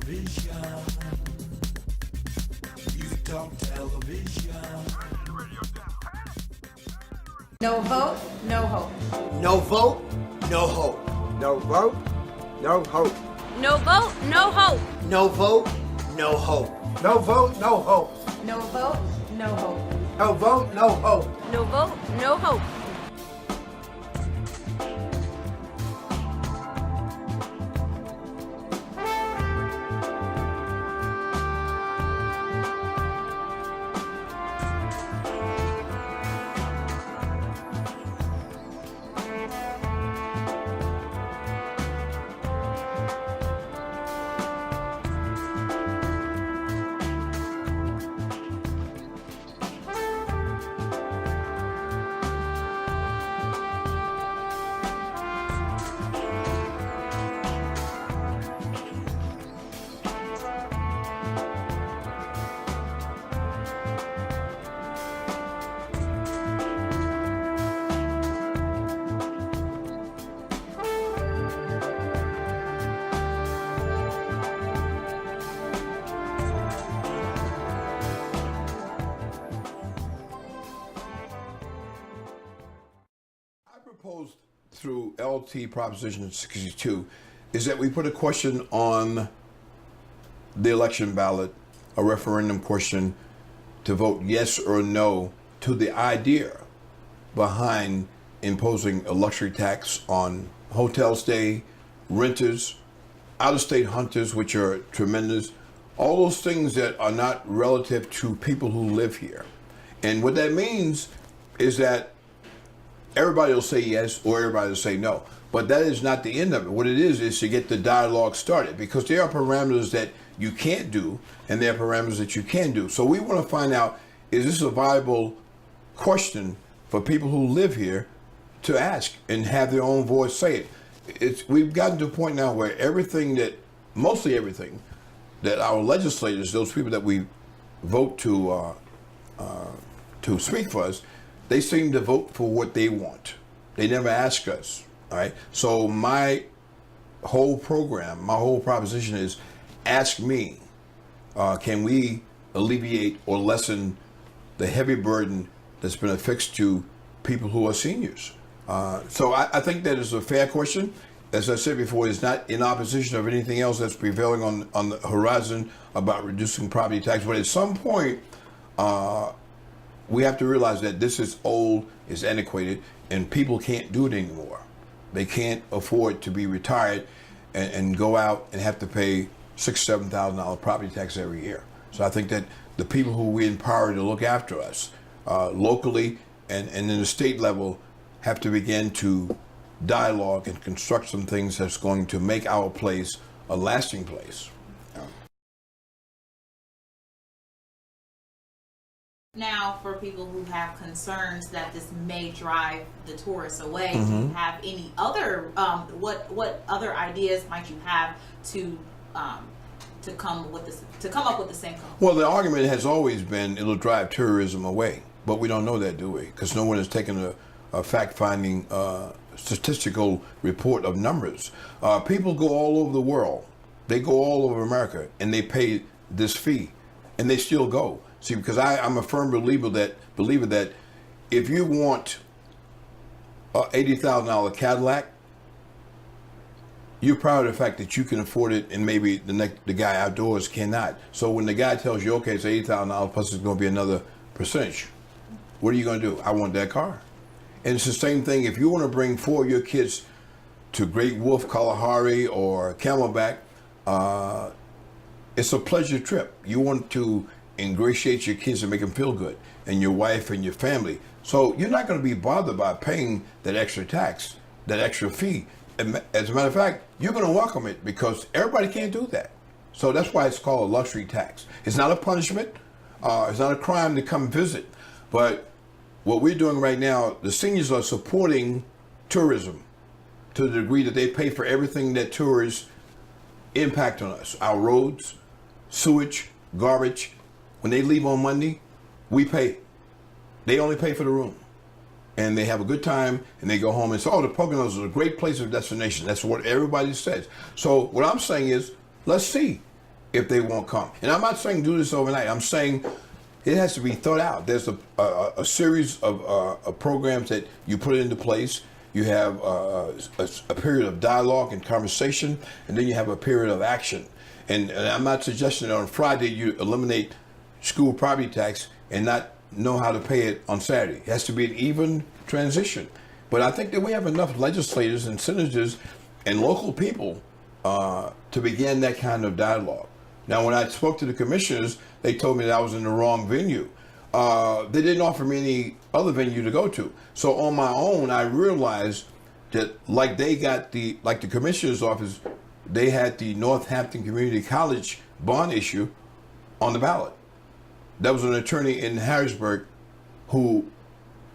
television. You talk television. No vote, no hope. No vote, no hope. No vote, no hope. No vote, no hope. No vote, no hope. No vote, no hope. No vote, no hope. No vote, no hope. No vote, no hope. Proposed through LT Proposition 62 is that we put a question on the election ballot, a referendum question, to vote yes or no to the idea behind imposing a luxury tax on hotel stay, renters, out-of-state hunters, which are tremendous, all those things that are not relative to people who live here. And what that means is that everybody will say yes or everybody will say no. But that is not the end of it. What it is to get the dialogue started, because there are parameters that you can't do and there are parameters that you can do. So we want to find out, is this a viable question for people who live here to ask and have their own voice say it? We've gotten to a point now where mostly everything that our legislators, those people that we vote to speak for us, they seem to vote for what they want. They never ask us, all right? So my whole program, my whole proposition is, ask me, can we alleviate or lessen the heavy burden that's been affixed to people who are seniors? So I think that is a fair question. As I said before, it's not in opposition of anything else that's prevailing on the horizon about reducing property tax. But at some point, we have to realize that this is old, it's antiquated, and people can't do it anymore. They can't afford to be retired and go out and have to pay $6,000, $7,000 property tax every year. So I think that the people who we empower to look after us locally and in the state level have to begin to dialogue and construct some things that's going to make our place a lasting place. Now, for people who have concerns that this may drive the tourists away, do you have any other what other ideas might you have to come up with the same conclusion? Well, the argument has always been it'll drive tourism away, but we don't know that, do we? Because no one has taken a fact-finding statistical report of numbers. People go all over the world. They go all over America, and they pay this fee, and they still go. See, because I'm a firm believer that if you want an $80,000 Cadillac, you're proud of the fact that you can afford it, and maybe the guy outdoors cannot. So when the guy tells you, okay, it's $80,000 plus it's going to be another percentage, what are you going to do? I want that car. And it's the same thing if you want to bring 4 of your kids to Great Wolf, Kalahari, or Camelback. It's a pleasure trip. You want to ingratiate your kids and make them feel good, and your wife and your family. So you're not going to be bothered by paying that extra tax, that extra fee. As a matter of fact, you're going to welcome it because everybody can't do that. So that's why it's called a luxury tax. It's not a punishment. It's not a crime to come visit. But what we're doing right now, the seniors are supporting tourism to the degree that they pay for everything that tourists impact on us. Our roads, sewage, garbage. When they leave on Monday, we pay. They only pay for the room. And they have a good time, and they go home and say, oh, the Poconos is a great place of destination. That's what everybody says. So what I'm saying is, let's see. if they won't come. And I'm not saying do this overnight. I'm saying it has to be thought out. There's a series of programs that you put into place. You have a period of dialogue and conversation, and then you have a period of action. And I'm not suggesting that on Friday you eliminate school property tax and not know how to pay it on Saturday. It has to be an even transition. But I think that we have enough legislators and senators and local people to begin that kind of dialogue. Now, when I spoke to the commissioners, they told me that I was in the wrong venue. They didn't offer me any other venue to go to. So on my own, I realized that like the commissioner's office, they had the Northampton Community College bond issue on the ballot. That was an attorney in Harrisburg who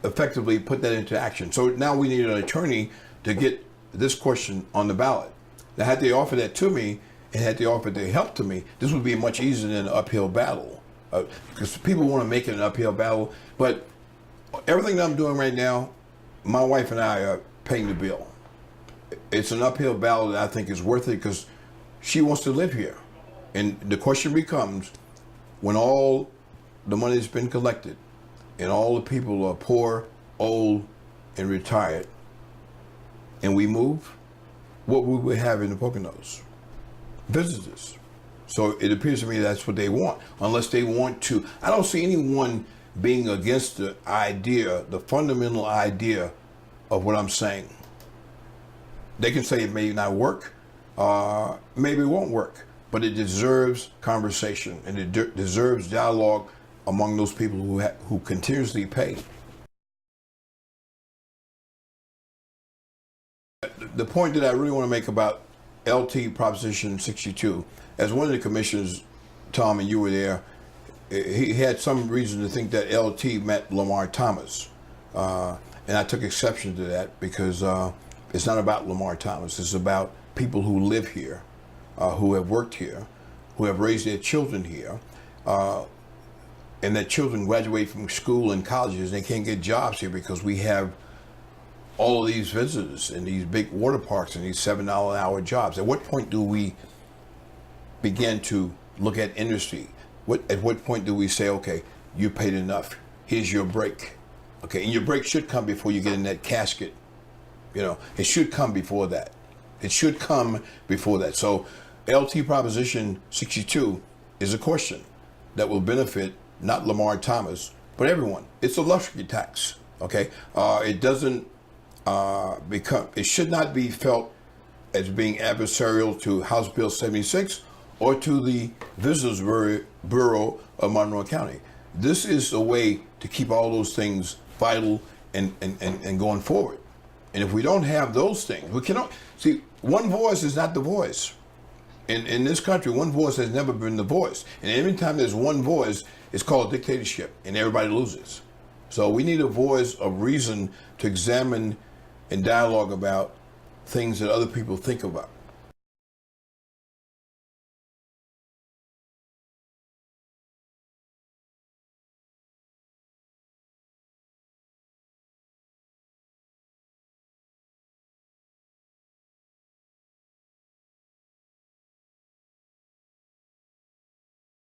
effectively put that into action. So now we need an attorney to get this question on the ballot. Now, had they offered that to me and had they offered their help to me, this would be much easier than an uphill battle. Because people want to make it an uphill battle. But everything that I'm doing right now, my wife and I are paying the bill. It's an uphill battle that I think is worth it because she wants to live here. And the question becomes, when all the money has been collected and all the people are poor, old, and retired, and we move, what would we have in the Poconos? Visitors. So it appears to me that's what they want, unless they want to. I don't see anyone being against the idea, the fundamental idea of what I'm saying. They can say it may not work, maybe it won't work, but it deserves conversation and it deserves dialogue among those people who continuously pay. The point that I really want to make about LT Proposition 62, as one of the commissioners, Tom, and you were there, he had some reason to think that LT meant Lamar Thomas. And I took exception to that because it's not about Lamar Thomas. It's about people who live here, who have worked here, who have raised their children here, and that children graduate from school and colleges and they can't get jobs here because we have all of these visitors and these big water parks and these $7 an hour jobs. At what point do we begin to look at industry? At what point do we say, okay, you paid enough, here's your break? Okay, and your break should come before you get in that casket. You know, it should come before that. It should come before that. So LT Proposition 62 is a question that will benefit not Lamar Thomas, but everyone. It's a luxury tax, okay? It doesn't it should not be felt as being adversarial to House Bill 76 or to the Visitors Bureau of Monroe County. This is a way to keep all those things vital and going forward. And if we don't have those things, we cannot see. One voice is not the voice. In this country, one voice has never been the voice. And every time there's one voice, it's called dictatorship, and everybody loses. So we need a voice of reason to examine and dialogue about things that other people think about.